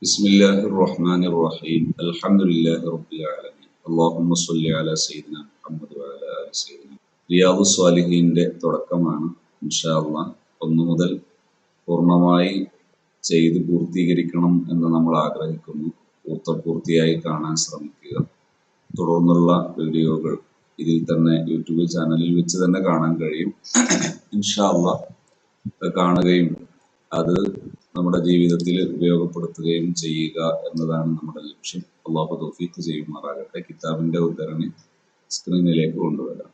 بسم الله الرحمن الرحيم الحمد لله رب العالمين اللهم صل على سيدنا محمد وعلى آل سيدنا റിയാദു സ്വാലിഹീന്റെ തുടക്കമാണ്. ഇൻഷാ അല്ലാഹ് 1 മുതൽ പൂർണ്ണമായി ചെയ്ത് പൂർത്തീകരിക്കണം എന്ന് നമ്മൾ ആഗ്രഹിക്കുന്നു. പൂർത്തിയായി കാണാൻ ശ്രമിക്കുക. തുടർന്നുള്ള വീഡിയോകൾ ഇതിൽ തന്നെ യൂട്യൂബ് ചാനലിൽ വെച്ച് തന്നെ കാണാൻ കഴിയും. ഇൻഷാ അല്ലാഹ് കാണുകയും അത് നമ്മുടെ ജീവിതത്തിൽ ഉപയോഗപ്പെടുത്തുകയും ചെയ്യുക എന്നതാണ് നമ്മുടെ ലക്ഷ്യം. അല്ലാഹു തൗഫീഖ് ചെയ്യുമാറാകട്ടെ. കിതാബിന്റെ ഉദ്ധരണി സ്ക്രീനിലേക്ക് കൊണ്ടുവരാം.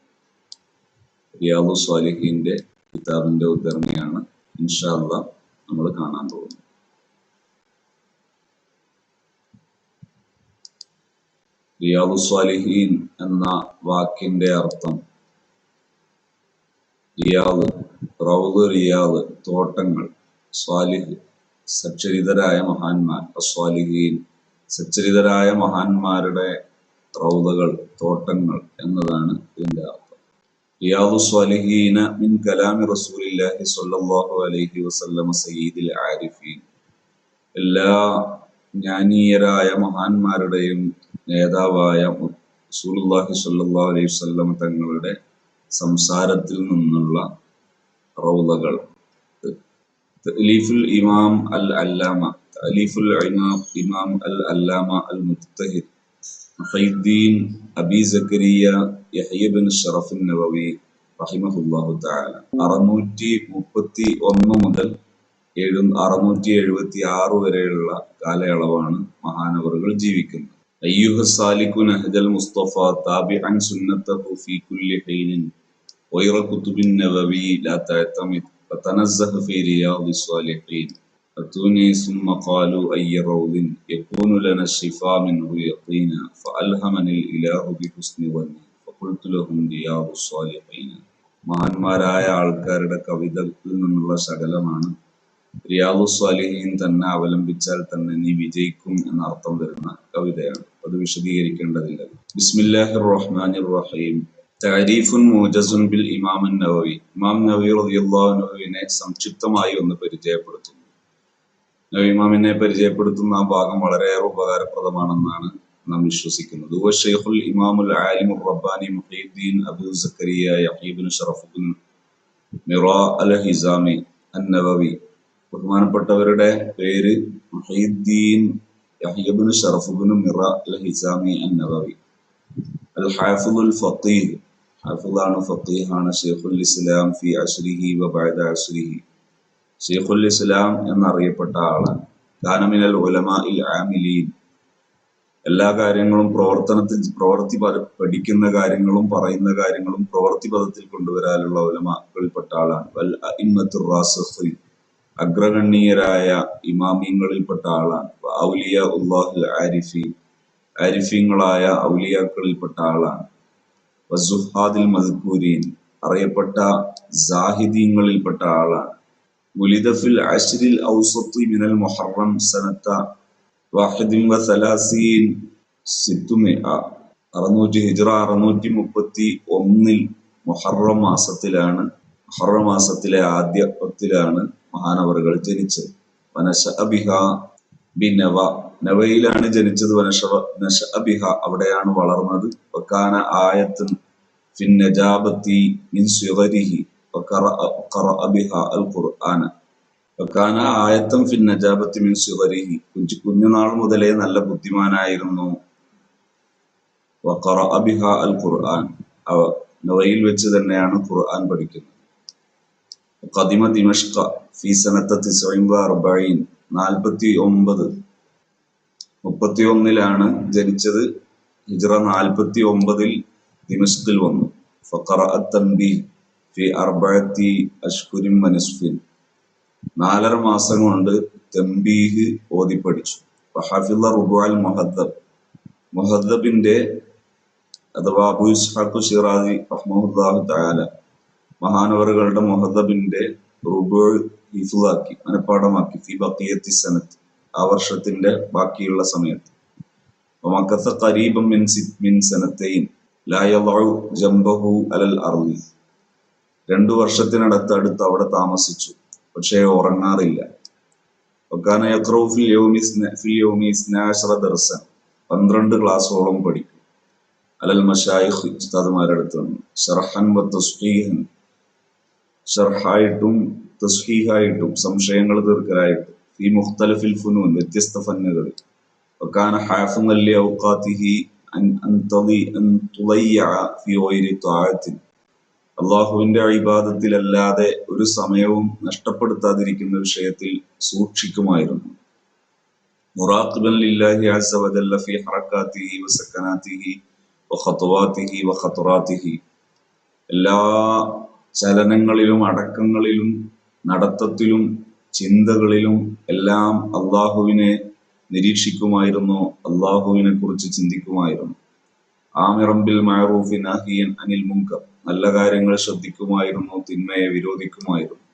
റിയാദു സ്വാലിഹീന്റെ കിതാബിന്റെ ഉദ്ധരണിയാണ് ഇൻഷാ അല്ലാഹ് നമ്മൾ കാണാൻ പോകുന്നത്. റിയാദു സ്വാലിഹീൻ എന്ന വാക്കിന്റെ അർത്ഥം റിയാദ്, റൗദ്, റിയാദ് തോട്ടങ്ങൾ, സ്വാലിഹ് സച്ചരിതരായ മഹാന്മാർ, അസ്വാലിഹീൻ സച്ചരിതരായ മഹാന്മാരുടെ റൗദകൾ, തോട്ടങ്ങൾ എന്നതാണ് ഇതിന്റെ അർത്ഥം. റിയാദു സ്വാലിഹീന മിൻ കലാമി റസൂലില്ലാഹി സ്വല്ലല്ലാഹു അലൈഹി വസല്ലമ സയ്യിദുൽ ആരിഫീൻ, എല്ലാ ജ്ഞാനീയരായ മഹാന്മാരുടെയും നേതാവായ റസൂലുള്ളാഹി സ്വല്ലല്ലാഹു അലൈഹി വസല്ലമ തങ്ങളുടെ സംസാരത്തിൽ നിന്നുള്ള റൗദകൾ. തഅലീഫുൽ ഇമാം അൽ അല്ലാമ, തഅലീഫുൽ ഇമാം അൽ അല്ലാമ അൽ മുജ്തഹിദ് മുഹയ്യിദ്ദീൻ അബി സക്കരിയ യഹ്യ ഇബ്നു ശറഫ് നവവി റഹിമഹുല്ലാഹു തആല. 631 മുതൽ 676 വരെയുള്ള കാലയളവാണ് മഹാനവറുകൾ ജീവിക്കുന്നത്. അയ്യുഹ സാലികു നഹ്ജൽ മുസ്തഫ താബിഅൻ സുന്നതഹു ഫീ കുല്ലി ഹീനിൻ വൈറ കുതുബിൻ നവവി ലാ തഅതമിദ് فتنزه في رياض الصالحين أتوني ثم قالوا أي روض يكون لنا الشفاء منه يقينا فألهمني الإله بحسن ظني فقلت لهم رياض الصالحين. മഹാന്മാരായ ആൾക്കാരുടെ കവിതകളിൽ നിന്നുള്ള ശകലമാണ്. റിയാദു സ്വാലിഹീൻ തന്നെ അവലംബിച്ചാൽ തന്നെ നീ വിജയിക്കും എന്ന അർത്ഥം വരുന്ന കവിതയാണ്. അത് വിശദീകരിക്കേണ്ടതില്ല. ബിസ്മില്ലാഹിർ റഹ്മാനിർ റഹീം. തഅരീഫുൻ മൂജസുൻ ബിൽ ഇമാം നവവി. ഇമാം നവവി റളിയല്ലാഹു അൻഹുവിനെ സംക്ഷിപ്തമായി ഒന്ന് പരിചയപ്പെടുത്തുന്നു. ഇമാമിനെ പരിചയപ്പെടുത്തുന്ന ആ ഭാഗം വളരെയേറെ ഉപകാരപ്രദമാണെന്നാണ് നാം വിശ്വസിക്കുന്നത്. ഹുവ ശൈഖുൽ ഇമാമുൽ ആലിമുർ റബ്ബാനി മുഹയ്യിദ്ദീൻ അബൂ സക്കരിയ യഹ്യ ഇബ്നു ശറഫ് ഇബ്നു മിറാ അൽ ഹിസാമി അൻ-നവവി. ബഹുമാനപ്പെട്ടവരുടെ പേര് മുഹയ്യിദ്ദീൻ യഹ്യ ഇബ്നു ശറഫ് ഇബ്നു മിറാ അൽ ഹിസാമി അൻ-നവവി. അൽ ഹാഫിദുൽ ഫഖീഹ്, ഹാഫിദാണ്, ഫഖീഹാണ്. ശൈഖുൽ ഇസ്ലാം ഫി അസ്രിഹി വ ബഅദ അസ്രിഹി, ശൈഖുൽ ഇസ്ലാം എന്നറിയപ്പെട്ട ആളാണ്. കാന മിനൽ ഉലമാഇൽ ആമിലീൻ, എല്ലാ കാര്യങ്ങളും പ്രവർത്തി പഠിക്കുന്ന കാര്യങ്ങളും പറയുന്ന കാര്യങ്ങളും പ്രവൃത്തി പദത്തിൽ കൊണ്ടുവരാനുള്ള ഉലമാകളിൽപ്പെട്ട ആളാണ്. വൽ അഇമ്മത്തുർ റാസിഖീൻ, അഗ്രഗണ്യരായ ഇമാമിയങ്ങളിൽപ്പെട്ട ആളാണ്. ഔലിയാ ഉല്ലാഹിൽ ആരിഫീൻ, ആരിഫീങ്ങളായ ഔലിയാക്കളിൽപ്പെട്ട ആളാണ്. വസുഹാദിൽ മദ്കൂരീൻ, അറിയപ്പെട്ട സാഹിദീങ്ങളിൽപ്പെട്ട ആളാണ്. മുലിദ ഫിൽ അശ്രിൽ ഔസത്തി മിനൽ മുഹറം സനത 31 ഹിജ്റ 631 മുഹറം മാസത്തിലാണ്, മുഹറം മാസത്തിലെ ആദ്യത്തിലാണ് മഹാനവറുകൾ ജനിച്ചത്. വനശഅ ബിഹാ ബിനവ, നവയിലാണ് ജനിച്ചത്. വനശഅ ബിഹാ, അവിടെയാണ് വളർന്നത്. വകാന ആയത്തുൻ ഫിൻ നജാബത്തി മിൻ സിഗരിഹി വഖറഅ ബിഹാ അൽ ഖുർആന. വകാന ആയത്തുൻ ഫിൻ നജാബത്തി മിൻ സിഗരിഹി, കുഞ്ഞുനാൾ മുതലേ നല്ല ബുദ്ധിമാനായിരുന്നു. വഖറഅ ബിഹാ അൽ ഖുർആൻ, നവയിൽ വെച്ച് തന്നെയാണ് ഖുർആൻ പഠിക്കുന്നത്. ഖദിമ ദിമഷ്ക ഫി സനത 49, 31 ജനിച്ചത്. ഹിജ്റ 49 ദിമഷ്കിൽ വന്നു. ഫഖറഅ തൻബീഹ് ഫി 4 അശ്ഹുരിൻ വനിസ്ഫിൻ, 4.5 മാസം കൊണ്ട് തൻബീഹ് ഓതി പഠിച്ചു. വഹഫിള റുബുഅൽ മുഹദ്ദബ്, മുഹദ്ദബിന്റെ അഥവാ അബൂ ഇസ്ഹാഖ് ശിറാസി റഹ്മഹുല്ലാഹു തആല മഹാനവറുകളുടെ മുഹദ്ദബിന്റെ റുബു ഹിഫ്ളാക്കി, മനഃപ്പാഠമാക്കി. ഫി ബഖിയത്തി സനത്ത്, ആ വർഷത്തിന്റെ ബാക്കിയുള്ള സമയത്ത്. വമകസ ഖരീബൻ മിൻ സനതൈൻ ലാ യളഉ ജംബഹു അലൽ അർളി, 2 വർഷത്തിനടുത്ത് അവിടെ താമസിച്ചു, പക്ഷേ ഉറങ്ങാറില്ല. വക്കാന യഖ്റഉ ഫിൽ യൗമി 12 ദർസൻ, 12 ക്ലാസ്സോളം പഠിക്കും. അലൽ മശായിഖ്, ഉസ്താദുമാരുടെ അടുത്ത് നിന്ന്. ശർഹൻ വ തസ്ഹീഹൻ, ഷർഹായിട്ടും തസ്ഹീഹായിട്ടും സംശയങ്ങൾ തീർക്കലായിട്ടും. ഫി മുഖ്തലിഫിൽ ഫുനൂൻ, വ്യത്യസ്ത ഫന്നുകളിൽ. വകാന ഹാഫിളൻ ലി ഔഖാതിഹി അൻ തുളയ്യ ഫി ഗൈരി ത്വാഅത്തിൻ, അള്ളാഹുവിന്റെ ഇബാദത്തിലല്ലാതെ ഒരു സമയവും നഷ്ടപ്പെടുത്താതിരിക്കുന്ന വിഷയത്തിൽ സൂക്ഷിക്കുമായിരുന്നു. മുറാഖിബൻ ലില്ലാഹി അസ്സ വജല്ല ഫി ഹറകാതിഹി വസകനാതിഹി വഖത്വാതിഹി വഖത്റാതിഹി, എല്ലാ ചലനങ്ങളിലും അടക്കങ്ങളിലും നടത്തത്തിലും ചിന്തകളിലും എല്ലാം അള്ളാഹുവിനെ നിരീക്ഷിക്കുമായിരുന്നു, അള്ളാഹുവിനെ കുറിച്ച് ചിന്തിക്കുമായിരുന്നു. ആമിറൻ ബിൽ മഅറൂഫി നാഹിയൻ അനിൽ മുൻകർ, നല്ല കാര്യങ്ങൾ ശ്രദ്ധിക്കുമായിരുന്നു, തിന്മയെ വിരോധിക്കുമായിരുന്നു.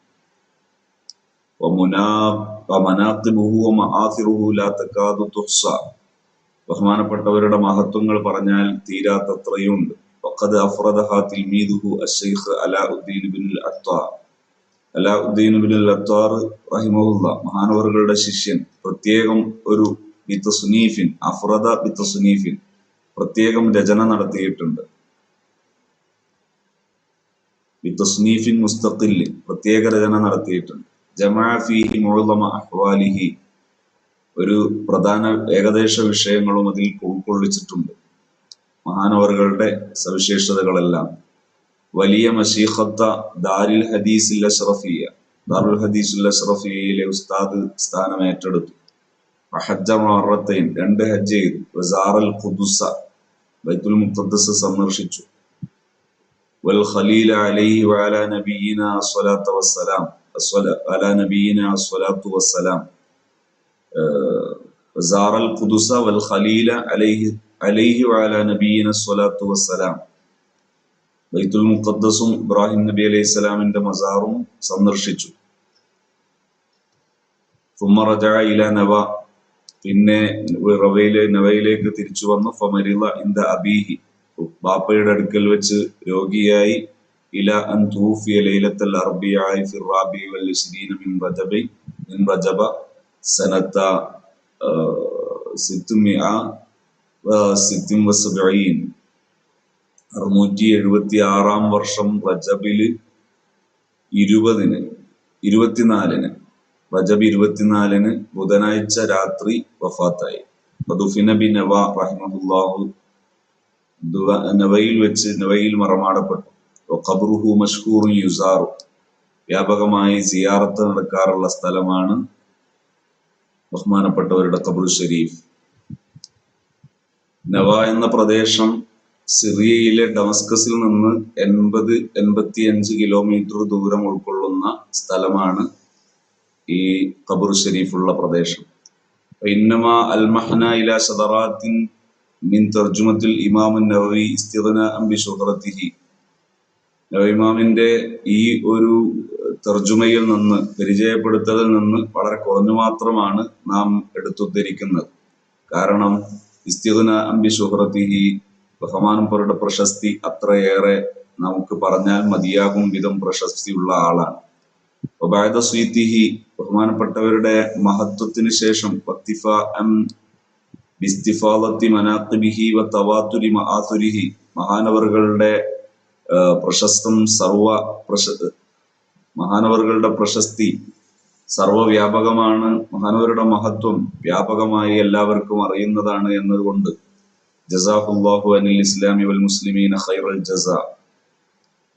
വമനാഖിബുഹു വമആസിറുഹു ലാ തകാദു തുഹ്സ, ബഹുമാനപ്പെട്ടവരുടെ മഹത്വങ്ങൾ പറഞ്ഞാൽ തീരാത്തത്രയുണ്ട്. വഖദ് അഫ്റദഹാ തിൽമീദുഹു അശ്ശൈഖ് അലാഉദ്ദീൻ ഇബ്നുൽ അത്താർ, അലാഉദ്ദീൻ ഇബ്നുൽ അത്താർ റഹിമഹുല്ലാ, മഹാനവറുകളുടെ ശിഷ്യൻ, പ്രത്യേകം ഒരു ബിതസ്നീഫിൻ, അഫ്റദ ബിതസ്നീഫിൻ, പ്രത്യേകം രചന നടത്തിയിട്ടുണ്ട്. ബിതസ്നീഫിൻ മുസ്തഖിൽ, പ്രത്യേക രചന നടത്തിയിട്ടുണ്ട്. ജമഅ ഫീഹി മുഅ്ളമ അഹ്വാലിഹി, ഒരു പ്രധാന ഏകദേശ വിഷയങ്ങളും അതിൽ ഉൾക്കൊള്ളിച്ചിട്ടുണ്ട്, മഹാനവറുകളുടെ സവിശേഷതകളെല്ലാം. വലിയ മശീഖത്ത ദാരുൽ ഹദീസിൽ അഷ്റഫിയ, ദാറുൽ ഹദീസുൽ അഷ്റഫിയയിലെ ഉസ്താദ് സ്ഥാനം ഏറ്റെടുത്തു. ഹജ്ജ മറത്തൈൻ, 2 ഹജ്ജ് ചെയ്തു. വസാറൽ ഖുദ്സ, ബൈത്തുൽ മുഖദ്ദസ് സന്ദർശിച്ചു. വൽ ഖലീല അലൈഹി വഅലാ നബിയിനാ സ്വലാത്തു വസ്സലാം, അലാ നബിയിനാ സ്വലാത്തു വസ്സലാം. വസാറൽ ഖുദ്സ വൽ ഖലീല അലൈഹി വഅലാ നബിയിനാ സ്വലാത്തു വസ്സലാം, ബൈത്തുൽ മുഖദ്ദസും ഇബ്രാഹിം നബി അലൈഹി സ്വലാമിന്റെ മസാറും സന്ദർശിച്ചു. ثم رجع إلى നവ, പിന്നെ നവയിലേക്ക് തിരിച്ചു വന്നു. ഫമരിള ഇൻദ അബീഹി, ബാപ്പയുടെ അടുക്കൽ വെച്ച് രോഗിയായി. ഇല അൻ തൂഫിയ ലൈലത്തുൽ അർബിഅഇ ഫി റാബി വൽ 20 മിൻ റജബ സനത 676, 676 വർഷം റജബില് 24-ന്, റജബ് 24-ന് ബുധനാഴ്ച രാത്രി വഫാത്തായി. വദുഫിന ബി നവ റഹിമഹുല്ലാഹു, നവയിൽ മറമാടപ്പെട്ടു. വഖബ്റുഹു മഷ്ഹൂറുൻ യുസാറു, വ്യാപകമായി സിയാറത്ത് നടക്കാറുള്ള സ്ഥലമാണ് ബഹുമാനപ്പെട്ടവരുടെ ഖബ്ർ ഷരീഫ്. നവ എന്ന പ്രദേശം സിറിയയിലെ ഡമസ്കസിൽ നിന്ന് 80-85 കിലോമീറ്റർ ദൂരം ഉൾക്കൊള്ളുന്ന സ്ഥലമാണ് ഈ ഖബർ ഷരീഫുള്ള പ്രദേശം. ഇന്നമാ അൽമഹ്ന ഇലാ ശദറാത്തിൻ മിൻ തർജുമത്തുൽ ഇമാം നവവി ഇസ്തിഗ്നാഅൻ ബിശുഹറതിഹി, നവവി ഇമാമിന്റെ ഈ ഒരു തർജുമയിൽ നിന്ന്, പരിചയപ്പെടുത്തലിൽ നിന്ന് വളരെ കുറഞ്ഞു മാത്രമാണ് നാം എടുത്തുദ്ധരിക്കുന്നത്. കാരണം ഇസ്തിഗ്നാഅൻ ബിശുഹറതിഹി, ബഹുമാനപ്പെട്ടവരുടെ പ്രശസ്തി അത്രയേറെ നമുക്ക് പറഞ്ഞാൽ മതിയാകും വിധം പ്രശസ്തിയുള്ള ആളാണ്. വബഅദ സ്വീതിഹി, ബഹുമാനപ്പെട്ടവരുടെ മഹത്വത്തിന് ശേഷം, ബിസ്തിഫാദത്തി മനാഖിബിഹി വതവാതുരി മആതുരിഹി, മഹാനവറുകളുടെ മഹാനവറുകളുടെ പ്രശസ്തി സർവവ്യാപകമാണ്. മഹാനവരുടെ മഹത്വം വ്യാപകമായി എല്ലാവർക്കും അറിയുന്നതാണ് എന്നതുകൊണ്ട് ജസാഹുല്ലാഹു അനിൽ ഇസ്ലാമി വൽ മുസ്ലിമീന ഖൈറൽ ജസാ,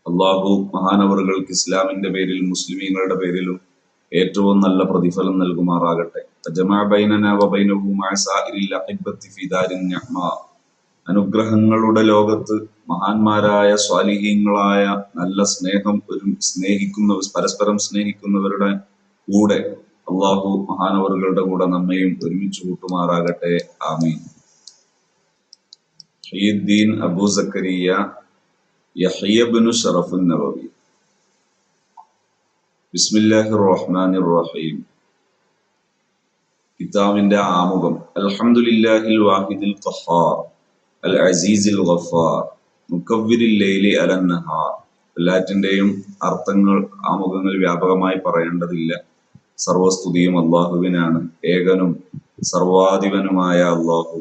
അള്ളാഹു മഹാനവറുകൾക്ക് ഇസ്ലാമിന്റെ പേരിൽ മുസ്ലിമീങ്ങളുടെ പേരിലും ഏറ്റവും നല്ല പ്രതിഫലം നൽകുമാറാകട്ടെ. അനുഗ്രഹങ്ങളുടെ ലോകത്ത് മഹാന്മാരായ സ്വാലിഹീങ്ങളായ നല്ല പരസ്പരം സ്നേഹിക്കുന്നവരുടെ കൂടെ അള്ളാഹു മഹാനവറുകളുടെ കൂടെ നമ്മയും ഒരുമിച്ച് കൂട്ടുമാറാകട്ടെ. ആമീൻ. ഷഹീദ്ദീൻ അബൂ സക്കരിയ യഹ്യ ഇബ്നു ശറഫുൻ നവവി. ബിസ്മില്ലാഹിർ റഹ്മാനിർ റഹീം. കിതാബിന്റെ ആമുഖം. അൽഹംദുലില്ലാഹിൽ വാഹിദിൽ ഖഹാർ അൽ അസീസിൽ ഗഫാർ മുകവ്വിരിൽ ലൈലി അലൻ നഹാർ. എല്ലാറ്റിന്റെയും അർത്ഥങ്ങൾ, ആമുഖങ്ങൾ വ്യാപകമായി പറയേണ്ടതില്ല. സർവസ്തുതിയും അള്ളാഹുവിനാണ്. ഏകനും സർവാധിപനുമായ അള്ളാഹു,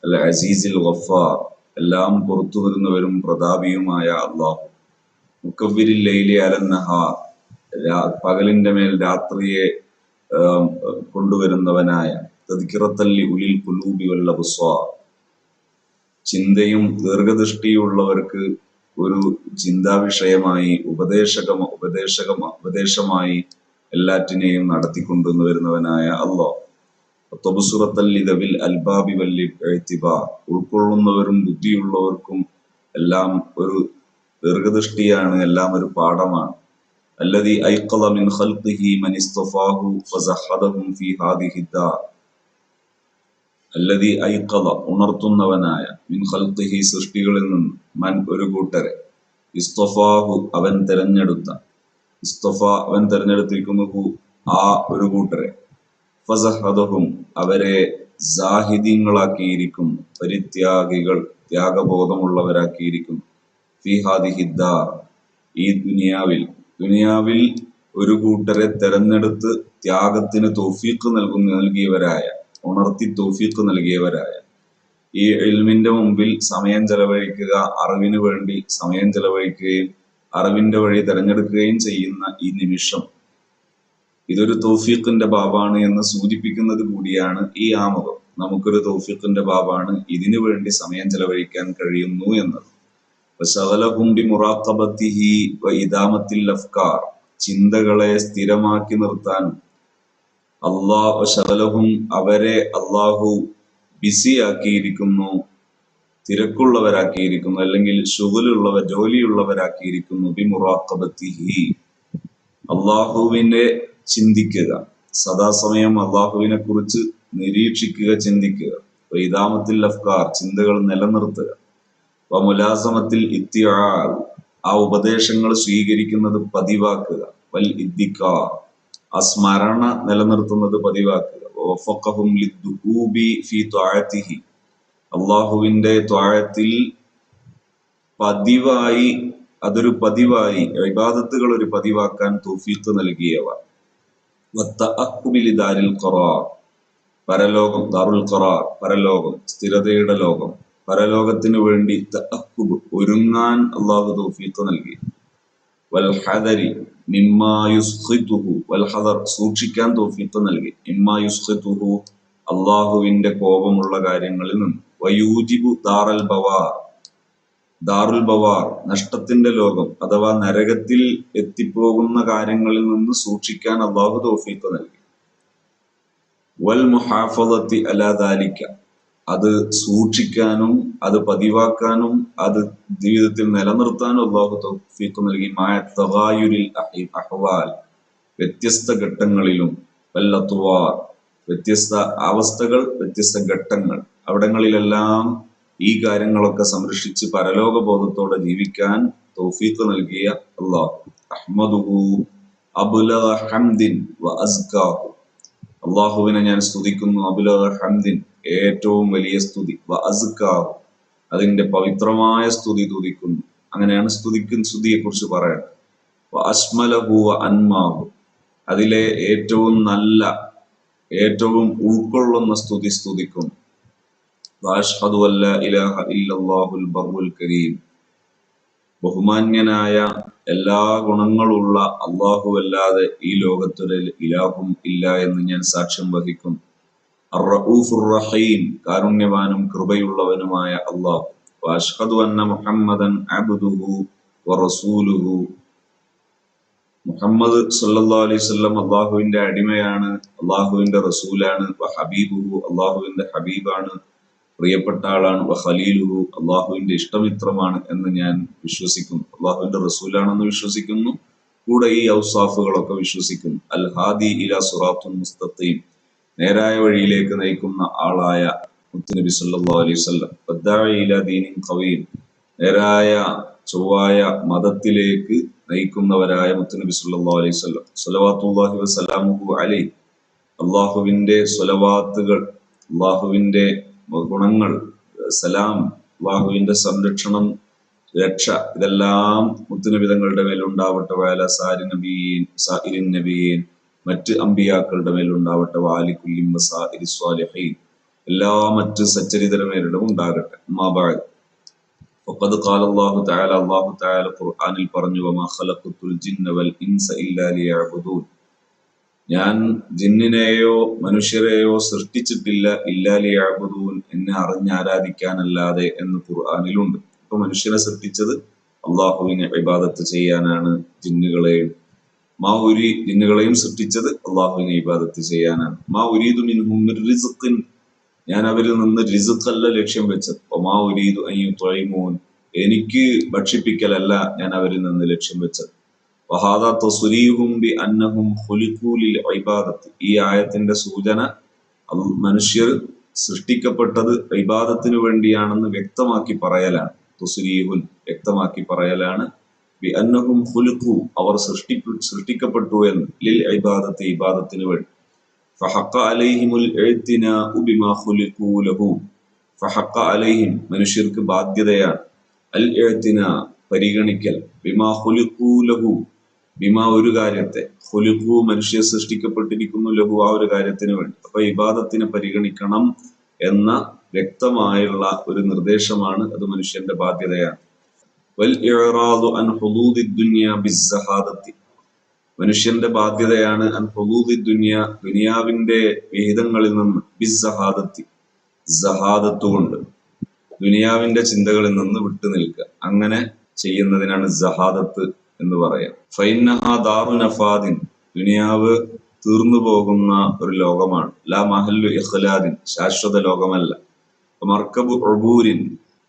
അൽ അസീസിൽ ഗഫാർ, എല്ലാം പുറത്തു വരുന്നവരും പ്രതാപിയുമായ അള്ളാഹു, മുക്കവ്വിരിൽ ലൈലി അലൻ നഹാർ, പകലിന്റെ മേൽ രാത്രിയെ കൊണ്ടുവരുന്നവനായ, തദ്കിറത്തല്ലി ഉലിൽ ഖുലൂബി വൽ അബ്സാർ, ചിന്തയും ദീർഘദൃഷ്ടിയുള്ളവർക്ക് ഒരു ചിന്താവിഷയമായി ഉപദേശമായി എല്ലാറ്റിനെയും നടത്തിക്കൊണ്ടുവന്നു വരുന്നവനായ അല്ലാഹ്. തബ്സുറത്തല്ലിദവിൽ അൽബാബി വല്ലി ഇഅ്തിബാർ, ഉൾക്കൊള്ളുന്നവരും ബുദ്ധിയുള്ളവർക്കും എല്ലാം ഒരു ദീർഘദൃഷ്ടിയാണ്, എല്ലാം ഒരു പാഠമാണ്. അല്ലദീ ഐഖള മിൻ ഖൽഖിഹി മൻ ഇസ്തഫാഹു ഫസഹദഹും ഫീ ഹാദിഹി ദാർ. അല്ലദീ ഐഖള, ഉണർത്തുന്നവനായ, മിൻ ഖൽഖിഹി, സൃഷ്ടികളിൽ നിന്ന്, മൻ, ഒരു കൂട്ടരെ, ഇസ്തഫാഹു, അവൻ തെരഞ്ഞെടുത്ത, ഇസ്തഫ, അവൻ തെരഞ്ഞെടുത്തിരിക്കുന്നു, ആ ഒരു കൂട്ടരെ, ഫസഹദഹും, അവരെ സാഹിദീങ്ങളാക്കിയിരിക്കുന്നു, പരിത്യാഗികൾ, ത്യാഗബോധമുള്ളവരാക്കിയിരിക്കുന്നു, ഫീ ഹാദിഹി ദാർ, ഈ ദുനിയാവിൽ ഒരു കൂട്ടരെ തെരഞ്ഞെടുത്ത് ത്യാഗത്തിന് തൗഫീഖ് നൽകിയവരായ, ഉണർത്തി തൗഫീഖ് നൽകിയവരായ, ഈ ഇൽമിന്റെ മുമ്പിൽ സമയം ചെലവഴിക്കുക, അറിവിന് വേണ്ടി സമയം ചെലവഴിക്കുകയും അറിവിന്റെ വഴി തെരഞ്ഞെടുക്കുകയും ചെയ്യുന്ന ഈ നിമിഷം, ഇതൊരു തൗഫീഖിന്റെ ബാബാണ് എന്ന് സൂചിപ്പിക്കുന്നത് കൂടിയാണ് ഈ ആമുഖം. നമുക്കൊരു തൗഫീഖിന്റെ ബാബാണ്, ഇതിനു വേണ്ടി സമയം ചെലവഴിക്കാൻ കഴിയുന്നു എന്നത്. വശഗലഹും ബിമുറാഖബത്തിഹി വഇദാമത്തിൽ അഫ്കാർ, ചിന്തകളെ സ്ഥിരമാക്കി നിർത്താൻ ശഗലഹും, അവരെ അള്ളാഹു ബിസിയാക്കിയിരിക്കുന്നു, തിരക്കുള്ളവരാക്കിയിരിക്കുന്നു, അല്ലെങ്കിൽ ജോലിയുള്ളവരാക്കിയിരിക്കുന്നു. ബിമുറാഖബത്തിഹി, അള്ളാഹുവിനെ ചിന്തിക്കുക, സദാസമയം അള്ളാഹുവിനെ കുറിച്ച് നിരീക്ഷിക്കുക, ചിന്തിക്കുക. വഇദാമത്തിൽ അഫ്കാർ, ചിന്തകൾ നിലനിർത്തുക. വമുലാസമത്തിൽ ഇത്തിആൽ, ആ ഉപദേശങ്ങൾ സ്വീകരിക്കുന്നത് പതിവാക്കുക. വൽ ഇദ്ദിക്കാർ, ആ സ്മരണ നിലനിർത്തുന്നത് പതിവാക്കുക. വഫഖഹും ലിദ്ദുഊബി ഫീ ത്വഅതിഹി, അല്ലാഹുവിന്റെ ത്വഅത്തിൽ പതിവായി, അതൊരു പതിവായി, ഇബാദത്തുകൾ ഒരു പതിവാക്കാൻ തൗഫീഖ് നൽകിയവ. വത്തഅഖുബി ലിദാരിൽ ഖറാർ, പരലോകം, ദാറുൽ ഖറാർ, പരലോകം, സ്ഥിരതയുടെ ലോകം, പരലോകത്തിനു വേണ്ടി തഅഖുബ്, ഒരുങ്ങാൻ അള്ളാഹു തൗഫീഖ് നൽകി. വൽഹദരി മിമ്മാ യുസ്ഖിതുഹു, വൽഹദർ, സൂക്ഷിക്കാൻ തൗഫീഖ് നൽകി. മിമ്മാ യുസ്ഖിതുഹു, അള്ളാഹുവിന്റെ കോപമുള്ള കാര്യങ്ങളിൽ നിന്ന്. വയൂജിബു ദാറൽ ബവാർ, ദാറുൽ ബവാർ, നഷ്ടത്തിന്റെ ലോകം അഥവാ നരകത്തിൽ എത്തിപ്പോകുന്ന കാര്യങ്ങളിൽ നിന്ന് സൂക്ഷിക്കാൻ അള്ളാഹു തൗഫീഖ് നൽകി. വൽ മുഹാഫളത്തി അലാ ദാലിക, അത് സൂക്ഷിക്കാനും അത് പതിവാക്കാനും അത് ജീവിതത്തിൽ നിലനിർത്താനും അള്ളാഹു തൗഫീഖ് നൽകി. മായ തഗായുരിൽ അഹ്വാൽ, വ്യത്യസ്ത ഘട്ടങ്ങളിലും, വൽ അത്വാർ, വ്യത്യസ്ത അവസ്ഥകൾ, വ്യത്യസ്ത ഘട്ടങ്ങൾ, അവിടങ്ങളിലെല്ലാം ഈ കാര്യങ്ങളൊക്കെ സംരക്ഷിച്ച് പരലോക ബോധത്തോടെ ജീവിക്കാൻ തൗഫീഖ് നൽകിയ അള്ളാഹു. അഹ്മദുഹു അബ്ലഗ ഹംദിൻ വ അസ്കാഹു, അള്ളാഹുവിനെ ഞാൻ സ്തുതിക്കുന്നു. അബ്ലഗ ഹംദിൻ, ഏറ്റവും വലിയ സ്തുതി. വ അസ്കാഹു, അതിന്റെ പവിത്രമായ സ്തുതി തുതിക്കുന്നു. അങ്ങനെയാണ് സ്തുതിയെ കുറിച്ച് പറയേണ്ടത്. വ അശ്മലഹു വ അൻമാഹു, അതിലെ ഏറ്റവും നല്ല, ഏറ്റവും ഉൾക്കൊള്ളുന്ന സ്തുതി സ്തുതിക്കുന്നു. വഅശ്ഹദു അല്ലാ ഇലാഹ ഇല്ലല്ലാഹുൽ ബർറുൽ കരീം, ബഹുമാന്യനായ, എല്ലാ ഗുണങ്ങളുള്ള അല്ലാഹുവല്ലാതെ ഈ ലോകത്തൊരു ഇലാഹും ഇല്ല എന്ന് ഞാൻ സാക്ഷ്യം വഹിക്കുന്നു. അർ-റഊഫുർ റഹീം, കാരുണ്യവാനും കൃപയുള്ളവനുമായ അല്ലാഹു. വഅശ്ഹദു അന്ന മുഹമ്മദൻ അബ്ദുഹു വറസൂലുഹു, മുഹമ്മദ് സല്ലല്ലാഹു അലൈഹി വസല്ലം അല്ലാഹുവിന്റെ അടിമയാണ്, അല്ലാഹുവിന്റെ റസൂലാണ്. വഹബീബുഹു, അല്ലാഹുവിന്റെ ഹബീബാണ്, പ്രിയപ്പെട്ട ആളാണ്. വഖലീലുഹു, അള്ളാഹുവിന്റെ ഇഷ്ടമിത്രമാണ് എന്ന് ഞാൻ വിശ്വസിക്കുന്നു. അള്ളാഹുവിന്റെ റസൂലാണെന്ന് വിശ്വസിക്കുന്നു. കൂടെ ഈ ഔസാഫുകളൊക്കെ വിശ്വസിക്കുന്നു. അൽ ഹാദി ഇലാ സിറാത്തുൽ മുസ്തഖീം, നേരായ വഴിയിലേക്ക് നയിക്കുന്ന ആളായ മുത്തുനബി സല്ലല്ലാഹു അലൈഹി വസല്ലം. വദ്ദാഇ ഇലാ ദീനിൻ ഖവീം, നേരായ ചൊവ്വായ മതത്തിലേക്ക് നയിക്കുന്നവരായ മുത്തുനബി സല്ലല്ലാഹു അലൈഹി വസല്ലം. സ്വലവാത്തുല്ലാഹി വസലാമുഹു അലൈഹി, അള്ളാഹുവിന്റെ സ്വലവാത്തുകൾ, അള്ളാഹുവിന്റെ ഗുണങ്ങൾ, സലാം, അള്ളാഹുവിന്റെ സംരക്ഷണം, രക്ഷ, ഇതെല്ലാം മുത്തുനബി തങ്ങളുടെ മേലുണ്ടാവട്ടെ. വഅലാ സായിരിൻ നബിയീൻ മറ്റ് അമ്പിയാക്കളുടെ മേലുണ്ടാവട്ടെ, വാലിക്കുല്ലിം വസാഇരി സ്വാലിഹീൻ, എല്ലാ മറ്റ് സച്ചരിതരമേലും ഉണ്ടാകട്ടെ. അമ്മാ ബഅദ്, ഫഖദ് ഖാല അല്ലാഹു തആല, അല്ലാഹു തആല ഖുർആനിൽ പറഞ്ഞു, വമാ ഖലഖതുൽ ജിന്ന വൽ ഇൻസ ഇല്ലാ ലിയഅ്ബുദൂൻ, ഞാൻ ജിന്നിനെയോ മനുഷ്യരെയോ സൃഷ്ടിച്ചിട്ടില്ല ഇല്ലാ ലിയഅ്ബുദൂൻ, എന്നെ അറിഞ്ഞാരാധിക്കാനല്ലാതെ എന്ന് ഖുർആനിലുണ്ട്. അപ്പൊ മനുഷ്യനെ സൃഷ്ടിച്ചത് അള്ളാഹുവിനെ ഇബാദത്ത് ചെയ്യാനാണ്. ജിന്നുകളെയും സൃഷ്ടിച്ചത് അള്ളാഹുവിനെ ഇബാദത്ത് ചെയ്യാനാണ്. മാ ഉരീദു മിൻഹും മിർ റിസ്ഖിൻ, ഞാൻ അവരിൽ നിന്ന് റിസ്ഖല്ല ലക്ഷ്യം വെച്ചത്. വമാ ഉരീദു അൻ യുത്ഇമൂൻ, എനിക്ക് ഭക്ഷിപ്പിക്കലല്ല ഞാൻ അവരിൽ നിന്ന് ലക്ഷ്യം വെച്ചത്. വഹാദാ തസ്രീഹും ബിഅന്നഹും ഖുലിഖൂ ലിൽ ഇബാദത്ത്, ഈ ആയത്തിന്റെ സൂചന മനുഷ്യർ സൃഷ്ടിക്കപ്പെട്ടത് ഇബാദത്തിന് വേണ്ടിയാണെന്ന് വ്യക്തമാക്കി പറയലാണ്. തസ്രീഹുൻ, വ്യക്തമാക്കി പറയലാണ്. ബിഅന്നഹും ഖുലിഖൂ, അവർ സൃഷ്ടിക്കപ്പെട്ടു എന്ന്, ലിൽ ഇബാദത്ത്, ഇബാദത്തിന് വേണ്ടി. ഫഹഖ അലൈഹിമുൽ ഇഅ്തിനാഉ ബിമാ ഖുലിഖൂ ലഹു, ഫഹഖ അലൈഹിം, മനുഷ്യർക്ക് ബാധ്യതയാണ്, അൽ ഇഅ്തിനാ, പരിഗണിക്കൽ, ബിമാ ഖുലിഖൂ ലഹു, ബിമാ, ഒരു കാര്യത്തെ, ഖുലിഖൂ, മനുഷ്യർ സൃഷ്ടിക്കപ്പെട്ടിരിക്കുന്നു, ലഹു, ആ ഒരു കാര്യത്തിന് വേണ്ടി. അപ്പൊ ഇബാദത്തിനെ പരിഗണിക്കണം എന്ന വ്യക്തമായുള്ള ഒരു നിർദ്ദേശമാണ്, അത് മനുഷ്യന്റെ ബാധ്യതയാണ്. വൽ ഇഅ്റാദു അൻ ഹുദൂദി ദുനിയ ബിസ്സഹാദത്തി, മനുഷ്യന്റെ ബാധ്യതയാണ് അൻ ഹുദൂദി ദുനിയ, ദുനിയാവിന്റെ വിഹിതങ്ങളിൽ നിന്ന്, ബിസ്സഹാദത്തി, സഹാദത്ത് കൊണ്ട്, ദുനിയാവിന്റെ ചിന്തകളിൽ നിന്ന് വിട്ടു നിൽക്കുക, അങ്ങനെ ചെയ്യുന്നതിനാണ് സഹാദത്ത് എന്ന് പറയാം. ഫൈന്നഹാ ദാറു നഫാദിൻ, ദുനിയാവ് തീർന്നു പോകുന്ന ഒരു ലോകമാണ്. ലാ മഹല്ലു ഇഖ്ലാദിൻ, ശാശ്വത ലോകമല്ല. മർക്കബു ഉബൂരിൻ,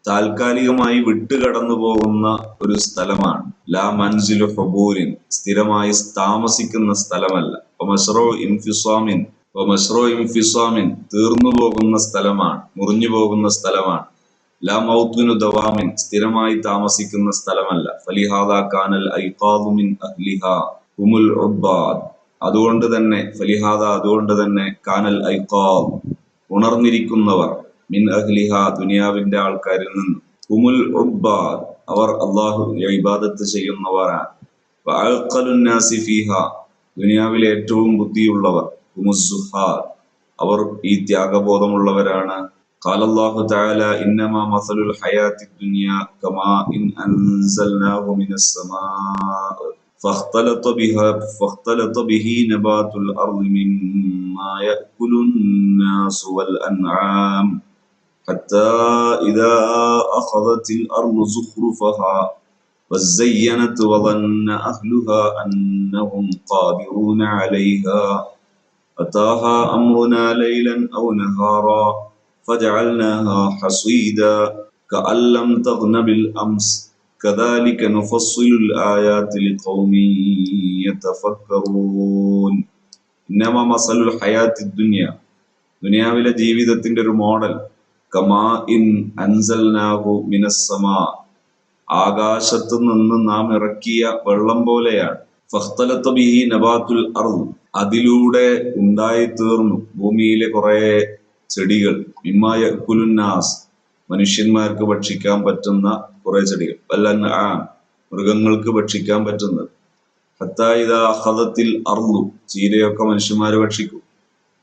താൽക്കാലികമായി വിട്ടുകടന്നു പോകുന്ന ഒരു സ്ഥലമാണ്. ലാ മൻസിലു ഹുബൂരിൻ, സ്ഥിരമായി താമസിക്കുന്ന സ്ഥലമല്ല. മസ്റഉ ഇൻഫിസാമിൻ, തീർന്നു പോകുന്ന സ്ഥലമാണ്, മുറിഞ്ഞു പോകുന്ന സ്ഥലമാണ്. ലാ മൗത്തുനു ദവാമിൻ, സ്ഥിരമായി താമസിക്കുന്ന സ്ഥലമല്ല. ഫലിഹാദാ കാനൽ ഐഖാദു മിൻ അഹ്ലിഹാ ഹുമുൽ ഉബ്ബാദ്, അതുകൊണ്ട് തന്നെ കാനൽ ഐഖാദ്, ഉണർന്നിരിക്കുന്നവർ, മിൻ അഹ്ലിഹാ, ദുനിയാവിന്റെ ആൾക്കാരിൽ നിന്ന്, ഹുമുൽ ഉബ്ബാദ്, അവർ അള്ളാഹു ഇബാദത്ത് ചെയ്യുന്നവരാണ്. വഅഖലുൻ നാസി ഫീഹാ, ദുനിയാവിലെ ഏറ്റവും ബുദ്ധിയുള്ളവർ, ഹുമുസ്സുഹാദ്, അവർ ഈ ത്യാഗബോധമുള്ളവരാണ്. قال الله تعالى إنما مثل الحياة الدنيا كماء أنزلناه من السماء فاختلط به نبات الأرض مما يأكل الناس والأنعام حتى إذا أخذت الأرض زخرفها وزينت وظن أهلها أنهم قادرون عليها أتاها أمرنا ليلا أو نهارا فجعلناها حصيدا كأن لم تغن بالأمس كذلك نفصل الآيات لقوم يتفكرون. إنما مثل الحياة الدنيا, ദുനിയാവിലെ ജീവിതത്തിന്റെ ഒരു മോഡൽ, കമാ ഇൻ അൻസൽനാഹു മിനസ്സമാ, ആകാശത്ത് നിന്ന് നാം ഇറക്കിയ വെള്ളം പോലെയാണ്. ഫഖ്തലത ബിഹി നബാത്തുൽ അർദ്, അതിലൂടെ ഉണ്ടായി തീർന്നു ഭൂമിയിലെ കുറെ ചെടികൾ, മിമ്മാ യഅ്കുലുന്നാസ്, മനുഷ്യന്മാർക്ക് ഭക്ഷിക്കാൻ പറ്റുന്ന കുറെ ചെടികൾ, വൽഅൻആം, മൃഗങ്ങൾക്ക് ഭക്ഷിക്കാൻ പറ്റുന്നത്. ഹത്താ ഇദാ അഖദത്തിൽ അർളു, ചീരയൊക്കെ മനുഷ്യന്മാര് ഭക്ഷിക്കും,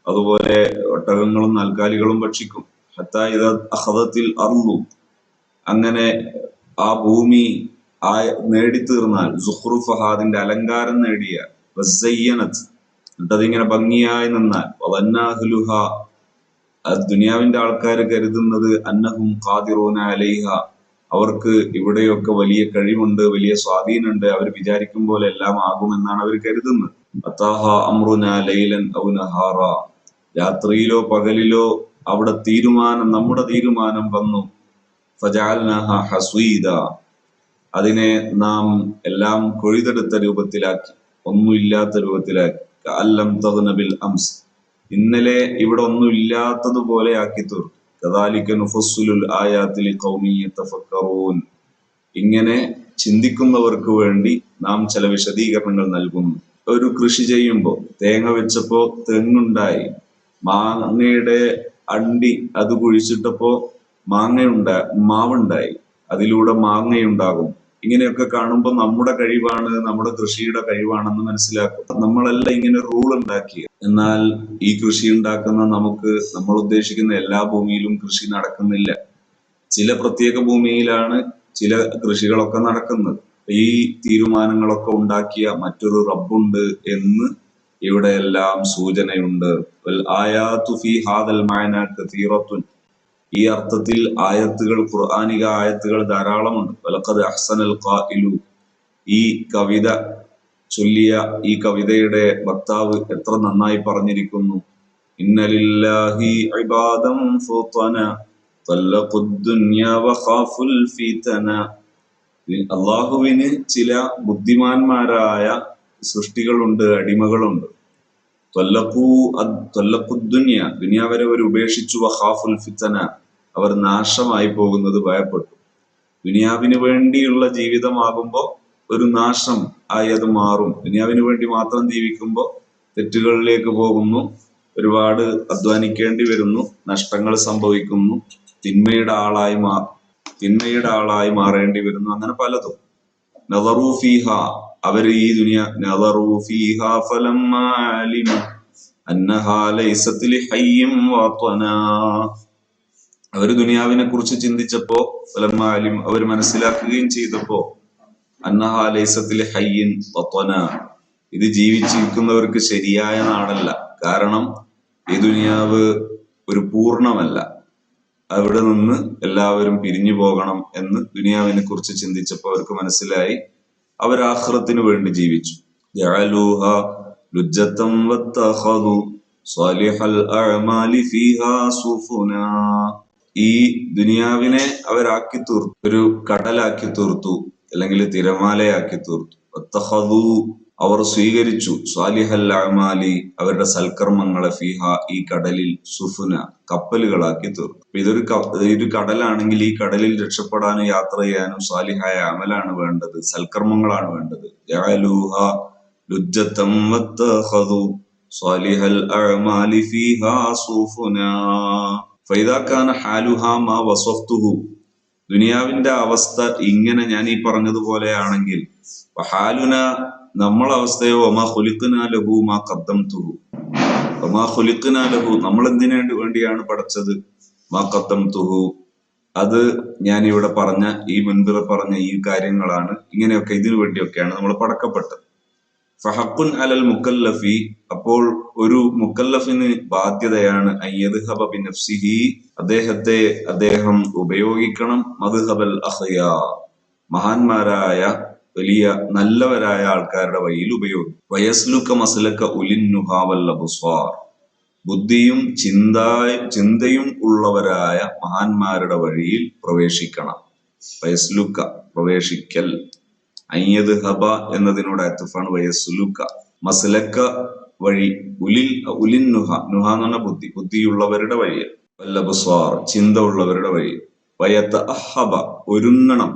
അതുപോലെ ഒട്ടകങ്ങളും നാൽക്കാലികളും ഭക്ഷിക്കും. ഹത്താ ഇദാ അഖദത്തിൽ അർളു, അങ്ങനെ ആ ഭൂമി നേടിത്തീർന്നാൽ, സുഖ്റുഫഹ, അതിന്റെ അലങ്കാരം നേടിയ, വസയ്യനത്, എന്നിട്ടതിങ്ങനെ ഭംഗിയായി നിന്നാൽ, വദന്നാഹ്ലുഹ, ദുനിയാവിന്റെ ആൾക്കാർ കരുതുന്നത്, അന്നഹും ഖാദിറൂന അലൈഹ, അവർക്ക് ഇവിടെയൊക്കെ വലിയ കഴിവുണ്ട്, വലിയ സ്വാധീനമുണ്ട്, അവർ വിചാരിക്കും പോലെ എല്ലാം ആകുമെന്നാണ് അവർ കരുതുന്നത്. അതാഹ അംറുന ലൈലൻ ഔ നഹാറ, രാത്രിയിലോ പകലിലോ അവിടെ നമ്മുടെ തീരുമാനം വന്നു. ഫജഅൽനാഹ ഹസ്വീദ, അതിനെ നാം എല്ലാം കൊയ്തെടുത്ത രൂപത്തിലാക്കി, ഒന്നുമില്ലാത്ത രൂപത്തിലാക്കി. കഅല്ലം തഗ്ന ബിൽ അംസ്, ഇന്നലെ ഇവിടെ ഒന്നും ഇല്ലാത്തതുപോലെ ആക്കി തീർത്തു. കദാലിക നുഫസ്സിലുൽ ആയാതി ലിഖൗമി യതഫക്കറൂൻ, ഇങ്ങനെ ചിന്തിക്കുന്നവർക്ക് വേണ്ടി നാം ചില വിശദീകരണങ്ങൾ നൽകുന്നു. ഒരു കൃഷി ചെയ്യുമ്പോൾ, തേങ്ങ വെച്ചപ്പോ തെങ്ങുണ്ടായി, മാങ്ങയുടെ അണ്ടി അത് കുഴിച്ചിട്ടപ്പോ മാവുണ്ടായി, അതിലൂടെ മാങ്ങയുണ്ടാകും. ഇങ്ങനെയൊക്കെ കാണുമ്പോൾ നമ്മുടെ കഴിവാണ്, നമ്മുടെ കൃഷിയുടെ കഴിവാണെന്ന് മനസ്സിലാക്കും. നമ്മളെല്ലാം ഇങ്ങനെ റൂൾ ഉണ്ടാക്കിയ. എന്നാൽ ഈ കൃഷി ഉണ്ടാക്കുന്ന നമുക്ക് നമ്മൾ ഉദ്ദേശിക്കുന്ന എല്ലാ ഭൂമിയിലും കൃഷി നടക്കുന്നില്ല. ചില പ്രത്യേക ഭൂമിയിലാണ് ചില കൃഷികളൊക്കെ നടക്കുന്നത്. ഈ തീരുമാനങ്ങളൊക്കെ ഉണ്ടാക്കിയ മറ്റൊരു റബ്ബുണ്ട് എന്ന് ഇവിടെയെല്ലാം സൂചനയുണ്ട്. ആയാതു ഫീ ഹാദൽ മഅന കതീറത്തുൻ. ഈ അർത്ഥത്തിൽ ആയത്തുകൾ, ഖുർആനിക ആയത്തുകൾ ധാരാളമുണ്ട്. വലഖദ് അഹ്സനൽ ഖായിലു. ഈ കവിത ചൊല്ലിയ ഈ കവിതയുടെ വക്താവ് എത്ര നന്നായി പറഞ്ഞിരിക്കുന്നു. ഇന്നലില്ലാഹി ഇബാദൻ ഫുതന തല്ലഖുദ് ദുനിയ വഖാഫുൽ ഫിതന. അള്ളാഹുവിന് ചില ബുദ്ധിമാന്മാരായ സൃഷ്ടികളുണ്ട്, അടിമകളുണ്ട്. ദുനിയാവരെ അവർ ഉപേക്ഷിച്ചു. വഖാഫുൽ ഫിതന, അവർ നാശമായി പോകുന്നത് ഭയപ്പെട്ടു. ദുനിയാവിന് വേണ്ടിയുള്ള ജീവിതമാകുമ്പോൾ ഒരു നാശം ആയി അത് മാറും. ദുനിയാവിന് വേണ്ടി മാത്രം ജീവിക്കുമ്പോൾ തെറ്റുകളിലേക്ക് പോകുന്നു, ഒരുപാട് അധ്വാനിക്കേണ്ടി വരുന്നു, നഷ്ടങ്ങൾ സംഭവിക്കുന്നു, തിന്മയുടെ ആളായി മാറേണ്ടി വരുന്നു. അങ്ങനെ പലതും. നദറു ഫീഹ, അവർ ഈ നദറു ഫീഹ ഫലമ്മാ അലിമു അന്നഹാ ലൈസത് ലിഹയ്യിൻ വതനാ. അവർ ദുനിയാവിനെ കുറിച്ച് ചിന്തിച്ചപ്പോ, ഫലമ്മാ അലിം, അവർ മനസ്സിലാക്കുകയും ചെയ്തപ്പോ, അന്നഹാ ലൈസത് ലിഹയ്യിൻ വതനാ, ഇത് ജീവിച്ചിരിക്കുന്നവർക്ക് ശരിയായ നാടല്ല. കാരണം ഈ ദുനിയാവ് ഒരു പൂർണ്ണമല്ല, അവിടെ നിന്ന് എല്ലാവരും പിരിഞ്ഞു പോകണം എന്ന് ദുനിയാവിനെ കുറിച്ച് ചിന്തിച്ചപ്പോൾ അവർക്ക് മനസ്സിലായി. അവർ ആഖിറത്തിന് വേണ്ടി ജീവിച്ചു. ജഅലൂഹ ലുജ്ജതൻ വത്തഖദു സാലിഹൽ അഅമാലി ഫീഹാ സുഫുനാ. ഈ ദുനിയാവിനെ അവരാക്കി തീർത്തു, ഒരു കടലാക്കി തീർത്തു, അല്ലെങ്കിൽ തിരമാലയാക്കി തീർത്തു. വത്തഖദു, അവർ സ്വീകരിച്ചു. സ്വാലിഹൽ അഅമാലി, അവരുടെ സൽക്കർമ്മങ്ങളെ, ഫീഹ, ഈ കടലിൽ, സുഫുന, കപ്പലുകളാക്കി തീർത്തു. ഇതൊരു കടലാണെങ്കിൽ ഈ കടലിൽ രക്ഷപ്പെടാനും യാത്ര ചെയ്യാനും സ്വാലിഹായ അമലാണ് വേണ്ടത്, സൽക്കർമ്മങ്ങളാണ് വേണ്ടത്. ജഅലൂഹ ലുജ്ജതൻ വത്തഖദു സ്വാലിഹൽ അഅമാലി ഫീഹാ സുഫുനാ ഫൈദാ കാന ഹാലുഹാ മാ വസഫ്തുഹു. ദുനിയാവിന്റെ അവസ്ഥ ഇങ്ങനെ ഞാൻ ഈ പറഞ്ഞതുപോലെയാണെങ്കിൽ, ഹാലുന, നമ്മളെ അവസ്ഥയോ, ഒമാ ഖുലിഖ്നാ ലഹു മാ ഖദ്ദംതുഹു, ഒമാ ഖുലിഖ്നാ ലഹു, നമ്മൾ എന്തിനു വേണ്ടിയാണ് പഠിച്ചത്, മാ ഖദ്ദംതുഹു, അത് ഞാൻ ഇവിടെ പറഞ്ഞ ഈ മുൻപിൽ പറഞ്ഞ ഈ കാര്യങ്ങളാണ്, ഇങ്ങനെയൊക്കെ ഇതിനു വേണ്ടിയൊക്കെയാണ് നമ്മൾ പടക്കപ്പെട്ടത്. ഫഹഖുൻ അലൽ മുക്കല്ലഫി, അപ്പോൾ ഒരു മുക്കല്ലഫിന് ബാധ്യതയാണ്, അയ്യദ്ഹബ ബിനഫ്സിഹി, അദ്ദേഹം ഉപയോഗിക്കണം, മദ്ഹബൽ അഖ്യാർ, മഹാന്മാരായ വലിയ നല്ലവരായ ആൾക്കാരുടെ വഴിയിൽ ഉപയോഗിക്കും. വയസ്ലുക മസ്ലക ഉലിന്നുഹാ വൽ അബ്സാർ, ബുദ്ധിയും ചിന്തയും ഉള്ളവരായ മഹാന്മാരുടെ വഴിയിൽ പ്രവേശിക്കണം. വയസ്ലുക, പ്രവേശിക്കൽ. അയ്യദ്ഹബ എന്നതിനോട് അത്ഫാണ് വയസ്ലുക. മസ്ലക, വഴി. ഉലിന്നുഹ, നുഹ എന്ന് പറഞ്ഞ ബുദ്ധി, ബുദ്ധിയുള്ളവരുടെ വഴിയിൽ. വൽ അബ്സാർ, ചിന്ത ഉള്ളവരുടെ വഴിയിൽ. വയതഅഹബ, ഒരുങ്ങണം.